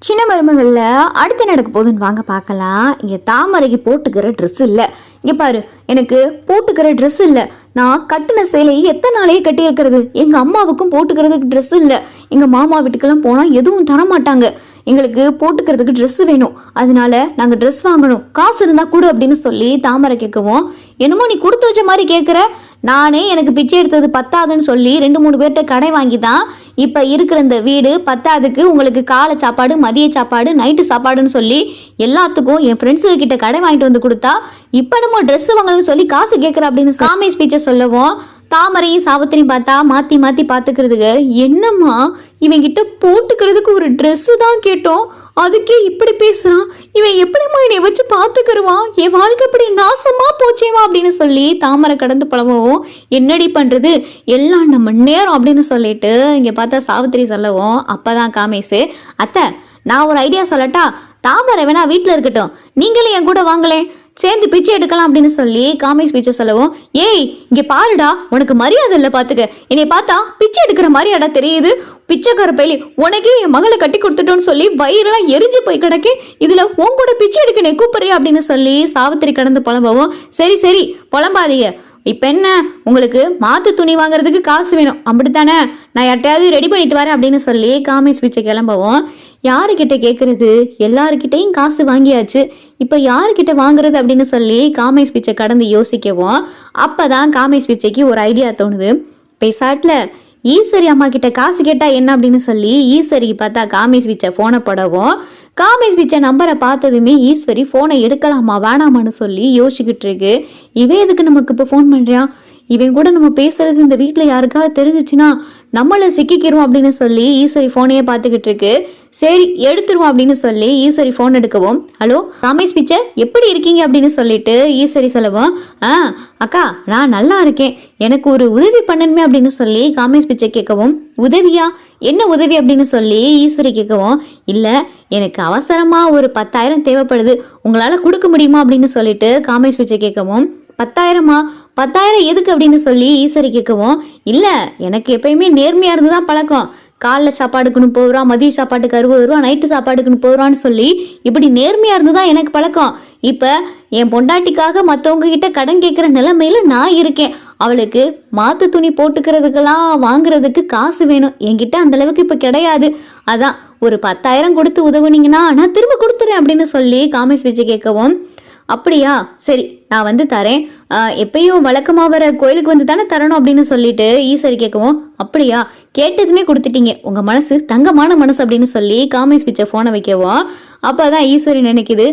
சின்ன மருமகள்ல அடுத்து நடக்க போகுதுன்னு வாங்க பார்க்கலாம். இங்கே தாமரைக்கு போட்டுக்கிற ட்ரெஸ் இல்லை. இங்கே பாரு, எனக்கு போட்டுக்கிற ட்ரெஸ் இல்லை. நான் கட்டின சேலை எத்தனை நாளையே கட்டியிருக்கிறது. எங்கள் அம்மாவுக்கும் போட்டுக்கிறதுக்கு ட்ரெஸ் இல்லை. எங்கள் மாமா வீட்டுக்கெல்லாம் போனால் எதுவும் தர மாட்டாங்க. எங்களுக்கு போட்டுக்கிறதுக்கு ட்ரெஸ் வேணும், அதனால நாங்கள் ட்ரெஸ் வாங்கணும், காசு இருந்தால் கொடு அப்படின்னு சொல்லி தாமரை கேட்கவும், என்னமோ நீ கொடுத்து வச்ச மாதிரி கேட்குற. நானே எனக்கு பிச்சை எடுத்தது பத்தாதுன்னு சொல்லி 2-3 பேர்கிட்ட கடை வாங்கி தான் இப்போ இருக்கிற இந்த வீடு பத்தாதுக்கு உங்களுக்கு காலை சாப்பாடு, மதிய சாப்பாடு, நைட்டு சாப்பாடுன்னு சொல்லி எல்லாத்துக்கும் என் ஃப்ரெண்ட்ஸு கிட்ட கடை வாங்கிட்டு வந்து கொடுத்தா இப்போ நம்ம ட்ரெஸ் வாங்கணும்னு சொல்லி காசு கேட்குற அப்படின்னு காமி ஸ்பீச்சை சொல்லவும், தாமரையும் சாவித்திரியும் பார்த்தா மாற்றி மாற்றி பார்த்துக்கிறதுக்கு, என்னம்மா இவங்கிட்ட போட்டுக்கிறதுக்கு ஒரு ட்ரெஸ்ஸு தான் கேட்டோம், அதுக்கே இப்படி பேசுகிறான், இவன் எப்படிம்மா என்னை வச்சு பார்த்துக்கிருவான், என் வாழ்க்கை இப்படி நாசமாக போச்சேவா அப்படின்னு சொல்லி தாமரை கடந்து பழகவும், என்னடி பண்ணுறது எல்லாம் நம்ம நேரம் அப்படின்னு சொல்லிட்டு இங்கே பார்த்தா சாவித்திரி சொல்லவும், அப்போ தான் காமேஷு, அத்தை நான் ஒரு ஐடியா சொல்லட்டா, தாமரை வேணா வீட்டில் இருக்கட்டும், நீங்களும் என் கூட வாங்களேன், சேர்ந்து பிச்சை எடுக்கலாம் அப்படின்னு சொல்லி காமேஷ் பிச்சை சொல்லவும், ஏய் இங்கே பாருடா, உனக்கு மரியாதை இல்லை பார்த்துக்க, என்னை பார்த்தா பிச்சை எடுக்கிற மாதிரியாடா தெரியுது, பிச்சைக்கார பையலி, உனக்கே என் மகளை கட்டி கொடுத்துட்டோன்னு சொல்லி வயிறெல்லாம் எரிஞ்சு போய் கிடக்கே, இதில் உன் கூட பிச்சை எடுக்க நீ கூப்பிடுறியா அப்படின்னு சொல்லி சாவித்திரி கடந்து புலம்பவும், சரி சரி புலம்பாதீங்க, இப்போ என்ன உங்களுக்கு மாற்று துணி வாங்குறதுக்கு காசு வேணும் அப்படித்தானே, நான் யார்ட்டையாவது ரெடி பண்ணிட்டு வரேன் அப்படின்னு சொல்லி காமேஷ் பிச்சை கிளம்பவும், யாருக்கிட்ட கேட்குறது, எல்லாருக்கிட்டையும் காசு வாங்கியாச்சு, இப்போ யாருக்கிட்ட வாங்குறது அப்படின்னு சொல்லி காமேஷ் பிச்சை கடந்து யோசிக்கவும், அப்போ தான் காமேஷ் பிச்சைக்கு ஒரு ஐடியா தோணுது. பேசாட்டில் ஈஸ்வரி அம்மா கிட்ட காசு கேட்டா என்ன அப்படின்னு சொல்லி ஈஸ்வரிக்கு பார்த்தா காமேஷ் பிச்சை ஃபோனை போடவும், காமேஷ் பிச்சை நம்பரை பார்த்ததுமே ஈஸ்வரி ஃபோனை எடுக்கலாமா வேணாமான்னு சொல்லி யோசிச்சுக்கிட்டு இருக்கு. இவன் எதுக்கு நமக்கு இப்போ ஃபோன் பண்ணுறான், இவன் கூட நம்ம பேசுறது இந்த வீட்டில் யாருக்காவது தெரிஞ்சிச்சுன்னா நம்மளை சிக்கிக்கிறோம் அப்படின்னு சொல்லி ஈஸ்வரி ஃபோனையே பார்த்துக்கிட்டு இருக்கு. சரி எடுத்துருவோம் அப்படின்னு சொல்லி ஈஸ்வரி ஃபோன் எடுக்கவும், ஹலோ காமேஷ் பிச்சை எப்படி இருக்கீங்க அப்படின்னு சொல்லிட்டு ஈஸ்வரி சொல்லவும், அக்கா நான் நல்லா இருக்கேன், எனக்கு ஒரு உதவி பண்ணணுமே அப்படின்னு சொல்லி காமேஷ் பிச்சை கேட்கவும், உதவியா, என்ன உதவி அப்படின்னு சொல்லி ஈஸ்வரி கேட்கவும், இல்லை எனக்கு அவசரமாக ஒரு 10,000 தேவைப்படுது, உங்களால் கொடுக்க முடியுமா அப்படின்னு சொல்லிட்டு காமேஷ் பிச்சை கேட்கவும், 10,000மா, 10,000 எதுக்கு அப்படின்னு சொல்லி ஈஸ்வரி கேட்கவும், இல்லை எனக்கு எப்பயுமே நேர்மையாக இருந்து தான் பழக்கம், காலைல சாப்பாடுக்குன்னு போகிறான், மதிய சாப்பாட்டுக்கு 60 ரூபா, நைட்டு சாப்பாடுக்குன்னு போகிறான்னு சொல்லி இப்படி நேர்மையாக இருந்து தான் எனக்கு பழக்கம். இப்போ என் பொண்டாட்டிக்காக மற்றவங்க கிட்ட கடன் கேட்குற நிலைமையில நான் இருக்கேன், அவளுக்கு மாற்று துணி போட்டுக்கிறதுக்கெல்லாம் வாங்குறதுக்கு காசு வேணும், என்கிட்ட அந்த அளவுக்கு இப்போ கிடையாது, அதான் ஒரு 10,000 கொடுத்து உதவுனீங்கன்னா நான் திரும்ப கொடுத்துறேன் அப்படின்னு சொல்லி காமேஷ் பிச்சை கேட்கவும், அப்படியா சரி நான் வந்து தரேன், எப்பயும் வழக்கமாக வர கோயிலுக்கு வந்து தானே தரணும் அப்படின்னு சொல்லிட்டு ஈஸ்வரி கேட்கவும், அப்படியா கேட்டதுமே கொடுத்துட்டீங்க, உங்கள் மனசு தங்கமான மனசு அப்படின்னு சொல்லி காமேஷ் பிச்சை ஃபோனை வைக்கவும், அப்போ தான் ஈஸ்வரி நினைக்குது,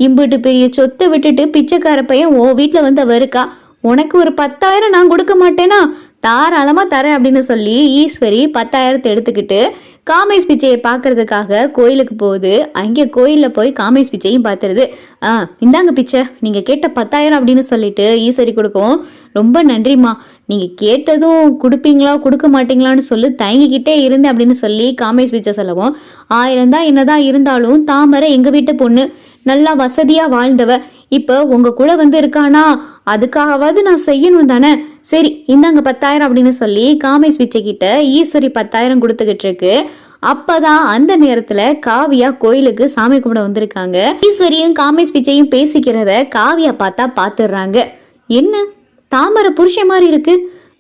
இம்பிட்டு பெரிய சொத்தை விட்டுட்டு பிச்சைக்கார பையன் ஓ வீட்டில் வந்து அவ இருக்கா, உனக்கு ஒரு 10,000 நான் கொடுக்க மாட்டேனா, தாராளமாக தரேன் அப்படின்னு சொல்லி ஈஸ்வரி 10,000 எடுத்துக்கிட்டு காமேஷ் பிச்சையை பார்க்கறதுக்காக கோயிலுக்கு போகுது. அங்கே கோயிலில் போய் காமேஷ் பிச்சையும் பார்த்துருது. இந்தாங்க பிச்சை, நீங்கள் கேட்ட 10,000 அப்படின்னு சொல்லிட்டு ஈஸ்வரி கொடுக்கவும், ரொம்ப நன்றிம்மா, நீங்கள் கேட்டதும் கொடுப்பீங்களா கொடுக்க மாட்டீங்களான்னு சொல்லி தயங்கிக்கிட்டே இருந்தேன் அப்படின்னு சொல்லி காமேஷ் பிச்சை சொல்லவும், 1000 தான் என்னதான் இருந்தாலும் தாமரை எங்கள் வீட்டு பொண்ணு, நல்லா வசதியாக வாழ்ந்தவ, இப்போ உங்கள் கூட வந்து இருக்கானா, அதுக்காகவாது நான் செய்யணும் தானே, சரி இந்தாங்க 10,000 அப்படின்னு சொல்லி காமேஷ் பிச்சை கிட்ட ஈஸ்வரி 10,000 கொடுத்துக்கிட்டு இருக்கு. அப்பதான் அந்த நேரத்துல காவியா கோயிலுக்கு சாமி கும்பிட வந்திருக்காங்க. ஈஸ்வரியும் காமேஷ் பிச்சையும் பேசிக்கிறத காவியா பார்த்தா பாத்துடுறாங்க. என்ன தாமரை புருஷன் மாதிரி இருக்கு,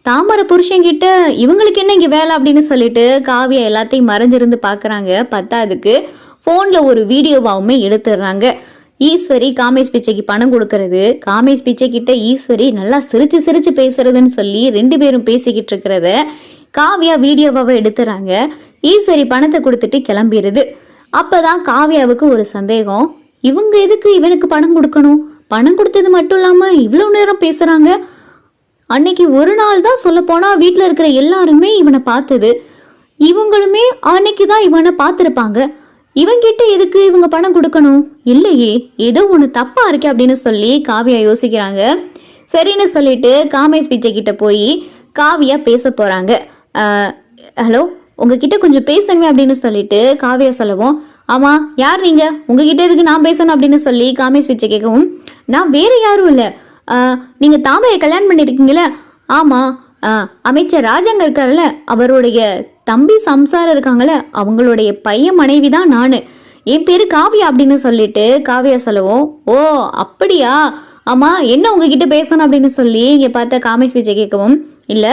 தாமரை புருஷன் கிட்ட இவங்களுக்கு என்ன இங்க வேலை அப்படின்னு சொல்லிட்டு காவியா எல்லாத்தையும் மறைஞ்சிருந்து பாக்குறாங்க. பத்தாதுக்கு போன்ல ஒரு வீடியோவாவுமே எடுத்துடுறாங்க. ஈஸ்வரி காமேஷ் பிச்சைக்கு பணம் கொடுக்கறது, காமேஷ் பிச்சை கிட்ட ஈஸ்வரி நல்லா சிரிச்சு சிரிச்சு பேசுறதுன்னு சொல்லி 2 பேரும் பேசிக்கிட்டு இருக்கிறத காவியா வீடியோவாவை எடுத்துறாங்க. ஈஸ்வரி பணத்தை கொடுத்துட்டு கிளம்பிடுது. அப்பதான் காவியாவுக்கு ஒரு சந்தேகம், இவங்க எதுக்கு இவனுக்கு பணம் கொடுக்கணும், பணம் கொடுத்தது மட்டும் இல்லாம இவ்வளவு நேரம் பேசுறாங்க, அன்னைக்கு ஒரு நாள் தான் சொல்ல போனா வீட்டுல இருக்கிற எல்லாருமே இவனை பார்த்தது, இவங்களுமே அன்னைக்கு தான் இவனை பார்த்துருப்பாங்க, இவங்கிட்ட எதுக்கு இவங்க பணம் கொடுக்கணும், இல்லையே ஏதோ ஒன்று தப்பா இருக்கு அப்படின்னு சொல்லி காவியா யோசிக்கிறாங்க. சரின்னு சொல்லிட்டு காமேஷ் பிச்சை கிட்ட போய் காவியா பேச போறாங்க. ஹலோ உங்ககிட்ட கொஞ்சம் பேசணுமே அப்படின்னு சொல்லிட்டு காவியா சொல்லவும், ஆமா யார் நீங்க, உங்ககிட்ட எதுக்கு நான் பேசணும் அப்படின்னு சொல்லி காமேஷ் பிச்சை கேட்கவும், நான் வேற யாரும் இல்லை, நீங்க தாமையை கல்யாணம் பண்ணிருக்கீங்களே, ஆமா அமைச்சர் ராஜாங்க இருக்காருல்ல, அவருடைய தம்பி சம்சாரம் இருக்காங்கல்ல, அவங்களுடைய பையன் மனைவி தான் நான், என் பேரு காவியா அப்படின்னு சொல்லிட்டு காவியா சொல்லவும், ஓ அப்படியா, ஆமா என்ன உங்ககிட்ட பேசணும் அப்படின்னு சொல்லி இங்க பார்த்த காமேஷ் விஜய் கேட்கவும், இல்ல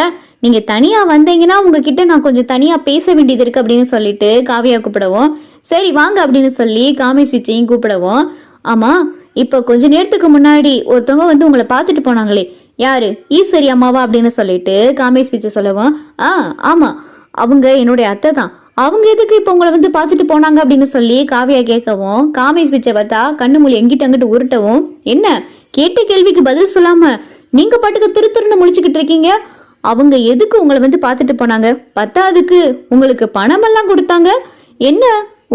நீங்க தனியா வந்தீங்கன்னா உங்ககிட்ட நான் கொஞ்சம் தனியா பேச வேண்டியது இருக்கு அப்படின்னு சொல்லிட்டு காவியா கூப்பிடவும், சரி வாங்க அப்படின்னு சொல்லி காமேஷ் விஜயும் கூப்பிடவும், ஆமா இப்ப கொஞ்ச நேரத்துக்கு முன்னாடி ஒருத்தவங்க வந்து உங்களை பார்த்துட்டு போனாங்களே, யாரு, ஈஸ்வரி அம்மாவா அப்படின்னு சொல்லிட்டு காமேஷ் விஜய் சொல்லவும், ஆமா அவங்க என்னுடைய அத்தை தான், அவங்க எதுக்கு இப்ப உங்களை வந்து பார்த்துட்டு போனாங்க அப்படின்னு சொல்லி காவியா கேட்கவும், காமேஷ் விஜய் பார்த்தா கண்ணு மொழி எங்கிட்ட அங்கிட்டு உருட்டவும், என்ன கேட்ட கேள்விக்கு பதில் சொல்லாம நீங்க பாட்டுக்கு திருன்னு முழிச்சுக்கிட்டு இருக்கீங்க, அவங்க எதுக்கு உங்களை வந்து பார்த்துட்டு போனாங்க, பத்தாதுக்கு உங்களுக்கு பணம் எல்லாம் கொடுத்தாங்க, என்ன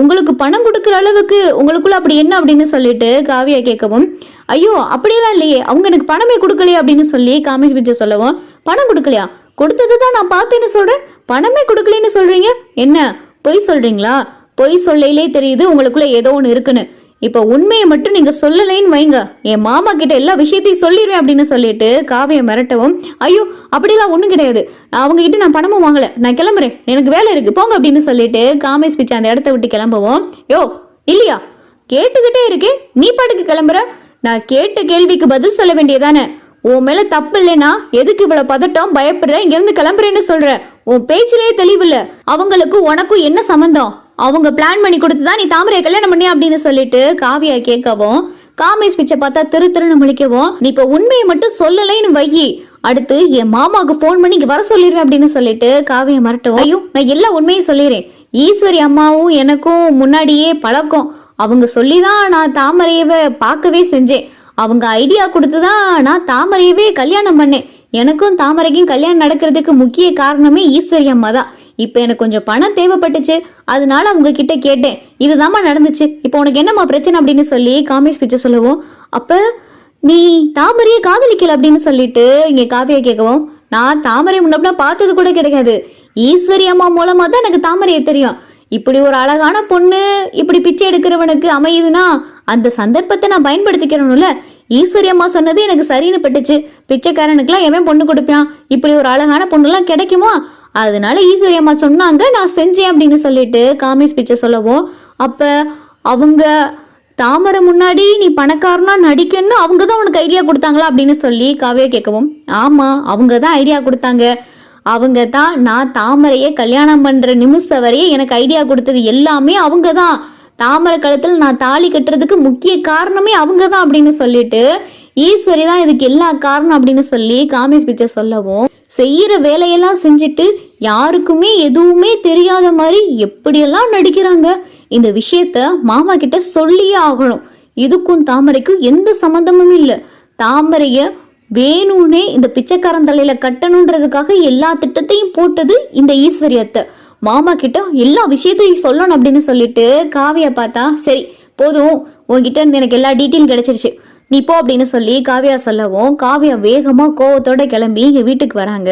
உங்களுக்கு பணம் கொடுக்குற அளவுக்கு உங்களுக்குள்ள அப்படி என்ன அப்படின்னு சொல்லிட்டு காவியா கேட்கவும், ஐயோ அப்படியெல்லாம் இல்லையே, அவங்க எனக்கு பணமே கொடுக்கலையே அப்படின்னு சொல்லி காமேஷ் விஜய் சொல்லவும், பணம் கொடுக்கலையா, கொடுத்ததுதான் நான் பார்த்தேன்னு சொல்றேன், பணமே கொடுக்கலன்னு சொல்றீங்க, என்ன பொய் சொல்றீங்களா, பொய் சொல்லையிலே தெரியுது உங்களுக்குள்ள ஏதோ ஒண்ணு இருக்குன்னு, இப்ப உண்மையை மட்டும் நீங்க சொல்லலைன்னு வைங்க, என் மாமா கிட்ட எல்லா விஷயத்தையும் சொல்லிடுவேன் அப்படின்னு சொல்லிட்டு காவியை மிரட்டவும், ஐயோ அப்படிலாம் ஒண்ணும் கிடையாது, அவங்க கிட்ட நான் பணமும் வாங்கல, நான் கிளம்புறேன், எனக்கு வேலை இருக்கு போங்க அப்படின்னு சொல்லிட்டு காமேஷ் பிச்சை அந்த இடத்த விட்டு கிளம்பவும், யோ இல்லையா கேட்டுக்கிட்டே இருக்கேன் நீ பாட்டுக்கு கிளம்புற, நான் கேட்ட கேள்விக்கு பதில் சொல்ல வேண்டியதானே, உன் மேல தப்பு இல்லைன்னா எதுக்கு இவ்வளவு பதட்டம் பயப்படுற, இங்க இருந்து கிளம்புறேன்னு சொல்ற, உன் பேச்சிலேயே தெளிவில்ல, அவங்களுக்கு உனக்கும் என்ன சம்பந்தம், அவங்க பிளான் பண்ணி கொடுத்துதான் நீ தாமரையை கல்யாணம் பண்ணி அப்படின்னு சொல்லிட்டு காவியா கேட்கவும், காமேஷ் பிச்சை பார்த்தா திருன்னு முழிக்கவும், நீ இப்ப உண்மையை மட்டும் சொல்லலைன்னு வையி, அடுத்து என் மாமாவுக்கு போன் பண்ணி இங்க வர சொல்லிடுவேன் அப்படின்னு சொல்லிட்டு காவியை மிரட்டவும், ஐயோ நான் எல்லா உண்மையும் சொல்லிடுறேன், ஈஸ்வரி அம்மாவும் எனக்கும் முன்னாடியே பழக்கம், அவங்க சொல்லிதான் நான் தாமரையவை பார்க்கவே செஞ்சேன், அவங்க ஐடியா கொடுத்துதான் நான் தாமரையவே கல்யாணம் பண்ணேன், எனக்கும் தாமரைக்கும் கல்யாணம் நடக்கிறதுக்கு முக்கிய காரணமே ஈஸ்வரி அம்மா தான், இப்ப எனக்கு கொஞ்சம் பணம் தேவைப்பட்டுச்சு, அதனால அவங்க கிட்ட கேட்டேன், இதுதாம்மா நடந்துச்சு, இப்போ உனக்கு என்னம்மா பிரச்சனை அப்படின்னு சொல்லி காமேஷ் பிச்சை சொல்லவும், அப்ப நீ தாமரையை காதலிக்கல அப்படின்னு சொல்லிட்டு இங்க காவியா கேட்கவும், நான் தாமரை முன்னப்ப பார்த்தது கூட கிடையாது, ஈஸ்வரி அம்மா மூலமா தான் எனக்கு தாமரையை தெரியும், இப்படி ஒரு அழகான பொண்ணு இப்படி பிச்சை எடுக்கிறவனுக்கு அமையுதுன்னா அந்த சந்தர்ப்பத்தை நான் பயன்படுத்திக்கிறேன்ல, ஈஸ்வரி அம்மா சொன்னது எனக்கு சரின்னு பட்டுச்சு, பிச்சைக்காரனுக்குலாம் எவன் பொண்ணு கொடுப்பான், இப்படி ஒரு அழகான பொண்ணுலாம் கிடைக்குமா, அதனால ஈஸ்வரி அம்மா சொன்னாங்க நான் செஞ்சேன் அப்படின்னு சொல்லிட்டு காமேஷ் பிச்சை சொல்லவும், அப்ப அவங்க தாமரை முன்னாடி நீ பணக்காரனா நடிக்கணும்னு அவங்க தான் உனக்கு ஐடியா கொடுத்தாங்களா அப்படின்னு சொல்லி காவியா கேட்கவும், ஆமா அவங்க தான் ஐடியா கொடுத்தாங்க, அவங்க தான் நான் தாமரையை கல்யாணம் பண்ற நிமிஷம் வரையே எனக்கு ஐடியா கொடுத்தது எல்லாமே அவங்க தான், தாமரை கழுத்துல நான் தாலி கட்டுறதுக்கு முக்கிய காரணமே அவங்க தான் அப்படின்னு சொல்லிட்டு ஈஸ்வரி தான் இதுக்கு எல்லா காரணம் அப்படின்னு சொல்லி காமேஷ் பிச்சை சொல்லவும், செய்யற வேலையெல்லாம் செஞ்சுட்டு யாருக்குமே எதுவுமே தெரியாத மாதிரி எப்படியெல்லாம் நடிக்கிறாங்க, இந்த விஷயத்த மாமா கிட்ட சொல்லியே ஆகணும், இதுக்கும் தாமரைக்கும் எந்த சம்பந்தமும் இல்லை, தாமரைய வேணும்னே இந்த பிச்சைக்காரன் தலையில கட்டணுன்றதுக்காக எல்லா திட்டத்தையும் போட்டது இந்த ஈஸ்வரி அத்தை, மாமா கிட்ட எல்லா விஷயத்தையும் சொல்லணும் அப்படின்னு சொல்லிட்டு காவியா பார்த்தா, சரி போதும் உன்கிட்ட எனக்கு எல்லா டீட்டெயிலும் கிடைச்சிருச்சு நீ போ அப்படின்னு சொல்லி காவியா சொல்லவும், காவியா வேகமா கோவத்தோட கிளம்பி இங்க வீட்டுக்கு வராங்க.